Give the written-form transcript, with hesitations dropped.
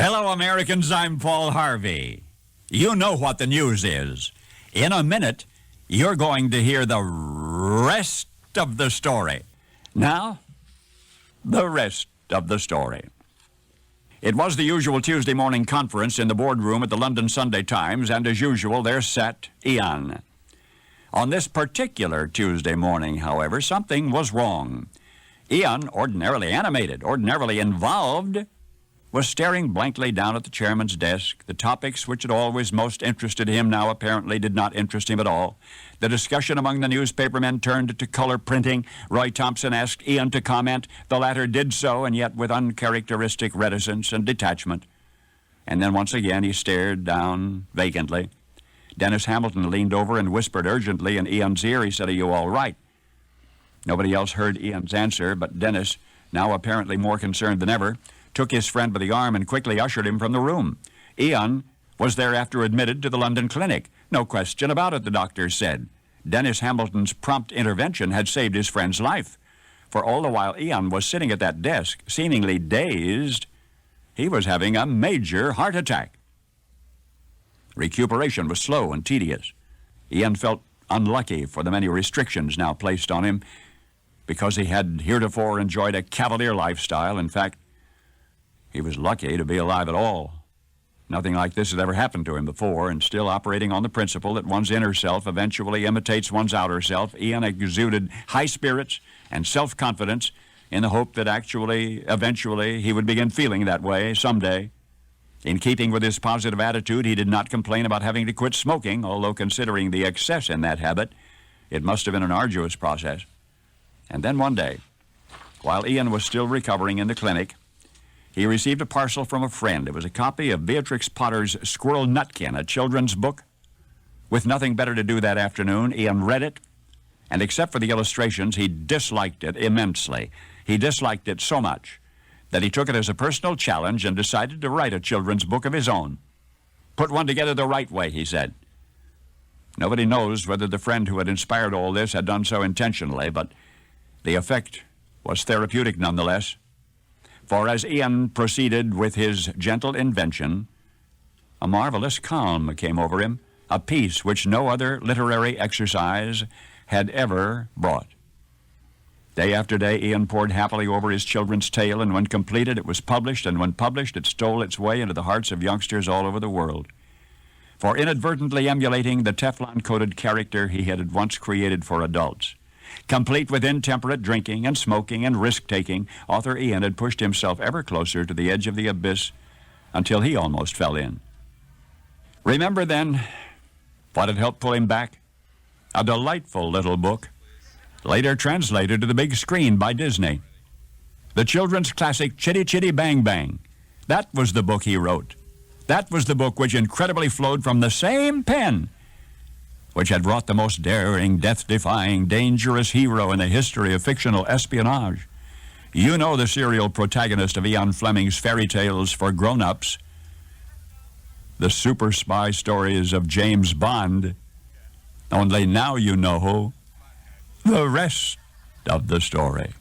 Hello, Americans. I'm Paul Harvey. You know what the news is. In a minute, you're going to hear the rest of the story. Now, the rest of the story. It was the usual Tuesday morning conference in the boardroom at the London Sunday Times, and as usual, there sat Ian. On this particular Tuesday morning, however, something was wrong. Ian, ordinarily animated, ordinarily involved, was staring blankly down at the chairman's desk. The topics which had always most interested him now apparently did not interest him at all. The discussion among the newspapermen turned to color printing. Roy Thompson asked Ian to comment. The latter did so, and yet with uncharacteristic reticence and detachment. And then once again he stared down vacantly. Dennis Hamilton leaned over and whispered urgently in Ian's ear. He said, "Are you all right?" Nobody else heard Ian's answer, but Dennis, now apparently more concerned than ever, took his friend by the arm and quickly ushered him from the room. Ian was thereafter admitted to the London clinic. No question about it, the doctors said. Dennis Hamilton's prompt intervention had saved his friend's life. For all the while Ian was sitting at that desk, seemingly dazed, he was having a major heart attack. Recuperation was slow and tedious. Ian felt unlucky for the many restrictions now placed on him because he had heretofore enjoyed a cavalier lifestyle. In fact, he was lucky to be alive at all. Nothing like this had ever happened to him before, and still operating on the principle that one's inner self eventually imitates one's outer self, Ian exuded high spirits and self-confidence in the hope that eventually, he would begin feeling that way someday. In keeping with his positive attitude, he did not complain about having to quit smoking, although considering the excess in that habit, it must have been an arduous process. And then one day, while Ian was still recovering in the clinic, he received a parcel from a friend. It was a copy of Beatrix Potter's Squirrel Nutkin, a children's book. With nothing better to do that afternoon, Ian read it, and except for the illustrations, he disliked it immensely. He disliked it so much that he took it as a personal challenge and decided to write a children's book of his own. Put one together the right way, he said. Nobody knows whether the friend who had inspired all this had done so intentionally, but the effect was therapeutic nonetheless. For as Ian proceeded with his gentle invention, a marvelous calm came over him, a peace which no other literary exercise had ever brought. Day after day, Ian pored happily over his children's tale, and when completed, it was published, and when published, it stole its way into the hearts of youngsters all over the world. For inadvertently emulating the Teflon-coated character he had once created for adults, complete with intemperate drinking and smoking and risk-taking, author Ian had pushed himself ever closer to the edge of the abyss until he almost fell in. Remember then what had helped pull him back? A delightful little book, later translated to the big screen by Disney. The children's classic Chitty Chitty Bang Bang. That was the book he wrote. That was the book which incredibly flowed from the same pen which had wrought the most daring, death-defying, dangerous hero in the history of fictional espionage. You know the serial protagonist of Ian Fleming's fairy tales for grown-ups, the super spy stories of James Bond. Only now you know the rest of the story.